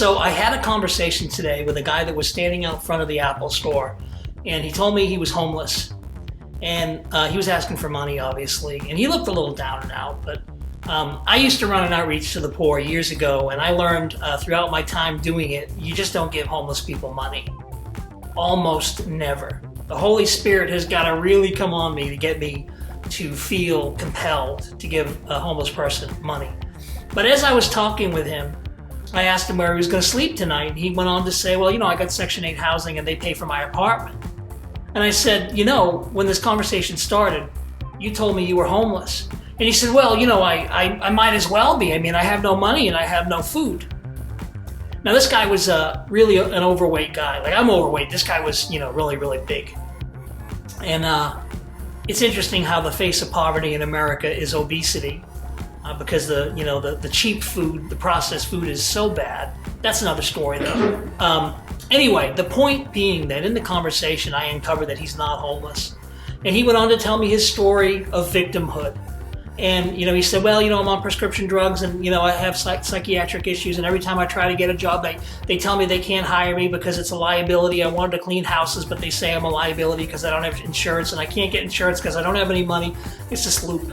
So I had a conversation today with a guy that was standing out front of the Apple store, and he told me he was homeless, and he was asking for money, obviously, and he looked a little down and out. But I used to run an outreach to the poor years ago, and I learned throughout my time doing it, you just don't give homeless people money. Almost never. The Holy Spirit has got to really come on me to get me to feel compelled to give a homeless person money. But as I was talking with him, I asked him where he was going to sleep tonight. He went on to say, well, I got Section 8 housing and they pay for my apartment. And I said, when this conversation started, you told me you were homeless. And he said, well, I might as well be. I mean, I have no money and I have no food. Now, this guy was really an overweight guy. Like, I'm overweight. This guy was, really, really big. And it's interesting how the face of poverty in America is obesity. Because the cheap food, the processed food is so bad. That's another story though. Anyway, the point being that in the conversation I uncovered that he's not homeless. And he went on to tell me his story of victimhood. And he said, well, I'm on prescription drugs and I have psychiatric issues, and every time I try to get a job they tell me they can't hire me because it's a liability. I wanted to clean houses, but they say I'm a liability because I don't have insurance, and I can't get insurance because I don't have any money. It's this loop,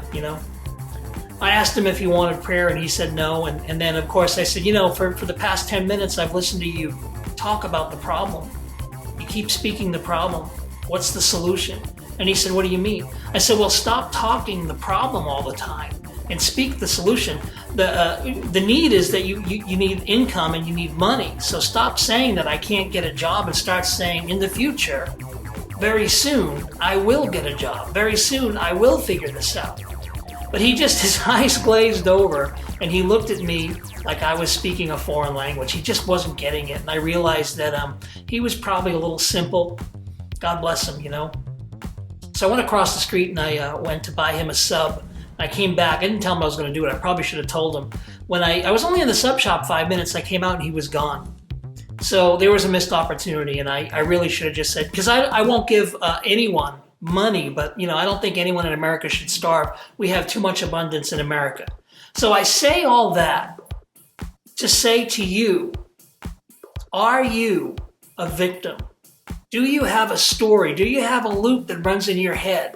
I asked him if he wanted prayer, and he said no. And then, of course, I said, for the past 10 minutes, I've listened to you talk about the problem. You keep speaking the problem. What's the solution? And he said, what do you mean? I said, well, stop talking the problem all the time and speak the solution. The need is that you need income and you need money. So stop saying that I can't get a job and start saying in the future, very soon, I will get a job. Very soon, I will figure this out. But his eyes glazed over, and he looked at me like I was speaking a foreign language. He just wasn't getting it. And I realized that he was probably a little simple. God bless him, So I went across the street and I went to buy him a sub. I came back. I didn't tell him I was going to do it. I probably should have told him. When I was only in the sub shop 5 minutes, I came out and he was gone. So there was a missed opportunity, and I really should have just said, because I won't give anyone money, but I don't think anyone in America should starve. We have too much abundance in America. So I say all that to say to you, are you a victim? Do you have a story? Do you have a loop that runs in your head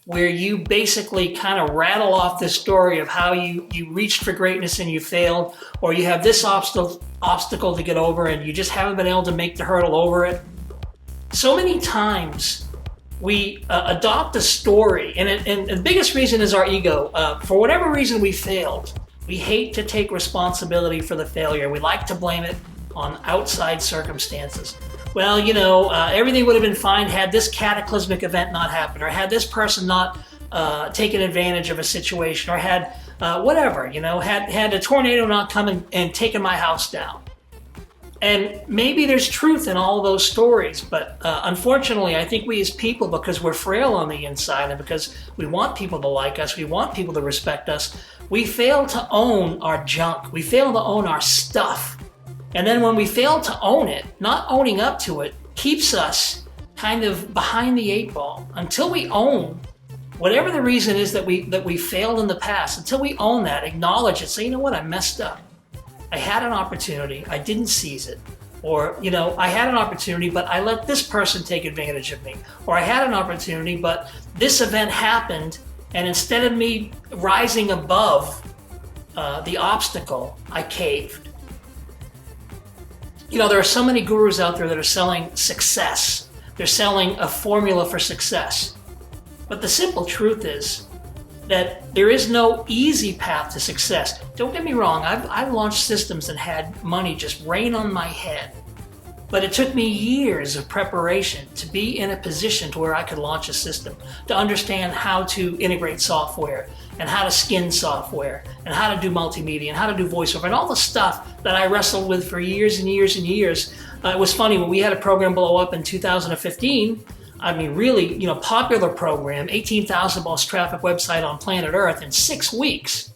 where you basically kind of rattle off this story of how you reached for greatness and you failed, or you have this obstacle to get over and you just haven't been able to make the hurdle over it? So many times we adopt a story, and the biggest reason is our ego. For whatever reason we failed, we hate to take responsibility for the failure. We like to blame it on outside circumstances. Well, everything would have been fine had this cataclysmic event not happened, or had this person not taken advantage of a situation, or had whatever, had a tornado not come and taken my house down. And maybe there's truth in all of those stories, but unfortunately, I think we as people, because we're frail on the inside and because we want people to like us, we want people to respect us, we fail to own our junk. We fail to own our stuff. And then when we fail to own it, not owning up to it keeps us kind of behind the 8 ball. Until we own whatever the reason is that we failed in the past, until we own that, acknowledge it, say, you know what, I messed up. I had an opportunity, I didn't seize it. Or, I had an opportunity, but I let this person take advantage of me. Or I had an opportunity, but this event happened, and instead of me rising above the obstacle, I caved. There are so many gurus out there that are selling success. They're selling a formula for success. But the simple truth is that there is no easy path to success. Don't get me wrong, I've launched systems and had money just rain on my head. But it took me years of preparation to be in a position to where I could launch a system, to understand how to integrate software, and how to skin software, and how to do multimedia, and how to do voiceover, and all the stuff that I wrestled with for years and years and years. It was funny, when we had a program blow up in 2015, really, popular program, 18,000 most traffic website on planet Earth in 6 weeks.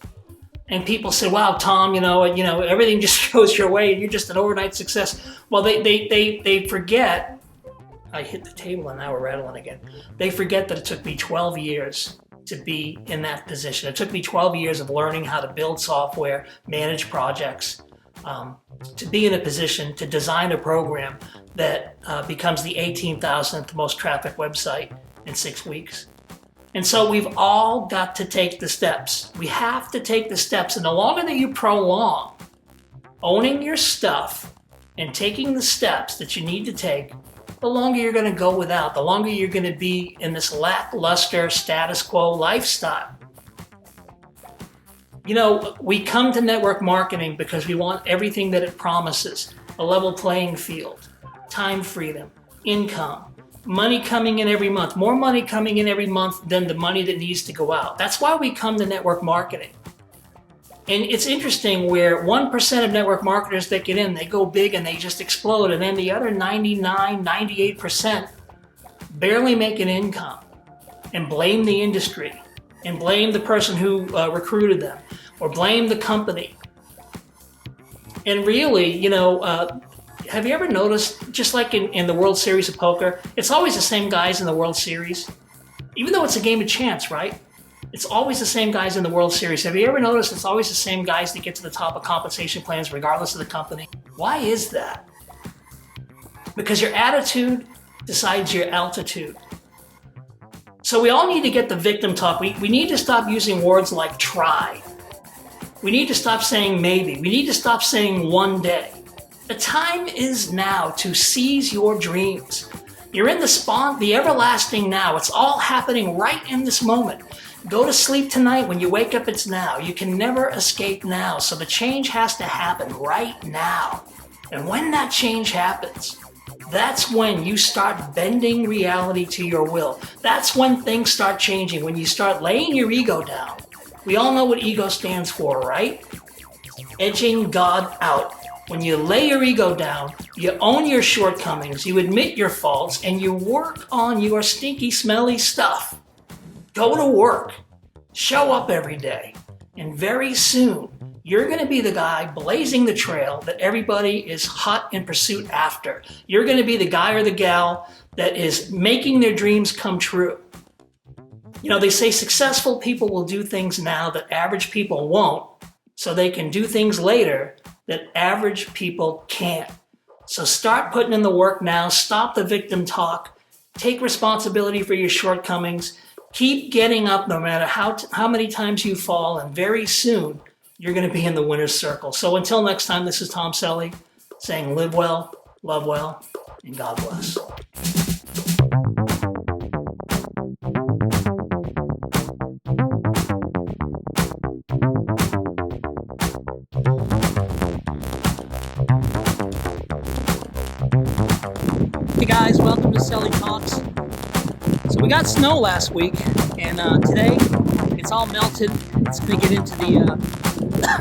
And people said, wow, Tom, everything just goes your way and you're just an overnight success. Well, they forget, I hit the table and now we're rattling again. They forget that it took me 12 years to be in that position. It took me 12 years of learning how to build software, manage projects, to be in a position to design a program that becomes the 18,000th most trafficked website in 6 weeks. And so we've all got to take the steps. We have to take the steps. And the longer that you prolong owning your stuff and taking the steps that you need to take, the longer you're going to go without, the longer you're going to be in this lackluster status quo lifestyle. You know, we come to network marketing because we want everything that it promises: a level playing field, time freedom, income, money coming in every month, more money coming in every month than the money that needs to go out. That's why we come to network marketing. And it's interesting where 1% of network marketers that get in, they go big and they just explode. And then the other 99, 98% barely make an income and blame the industry and blame the person who recruited them or blame the company. And really, you know, have you ever noticed, just like in the World Series of Poker, it's always the same guys in the World Series? Even though it's a game of chance, right? It's always the same guys in the World Series. Have you ever noticed it's always the same guys that get to the top of compensation plans regardless of the company? Why is that? Because your attitude decides your altitude. So we all need to get the victim talk. We need to stop using words like try. We need to stop saying maybe. We need to stop saying one day. The time is now to seize your dreams. You're in the everlasting now. It's all happening right in this moment. Go to sleep tonight. When you wake up, it's now. You can never escape now. So the change has to happen right now. And when that change happens, that's when you start bending reality to your will. That's when things start changing, when you start laying your ego down. We all know what ego stands for, right? Edging God out. When you lay your ego down, you own your shortcomings, you admit your faults, and you work on your stinky, smelly stuff. Go to work. Show up every day. And very soon, you're going to be the guy blazing the trail that everybody is hot in pursuit after. You're going to be the guy or the gal that is making their dreams come true. You know, they say successful people will do things now that average people won't, so they can do things later that average people can't. So start putting in the work now. Stop the victim talk. Take responsibility for your shortcomings. Keep getting up no matter how many times you fall, and very soon you're going to be in the winner's circle. So until next time, this is Tom Cellie saying live well, love well, and God bless. Hey guys, welcome to Cellie Talks. So we got snow last week, and today it's all melted. It's going to get into the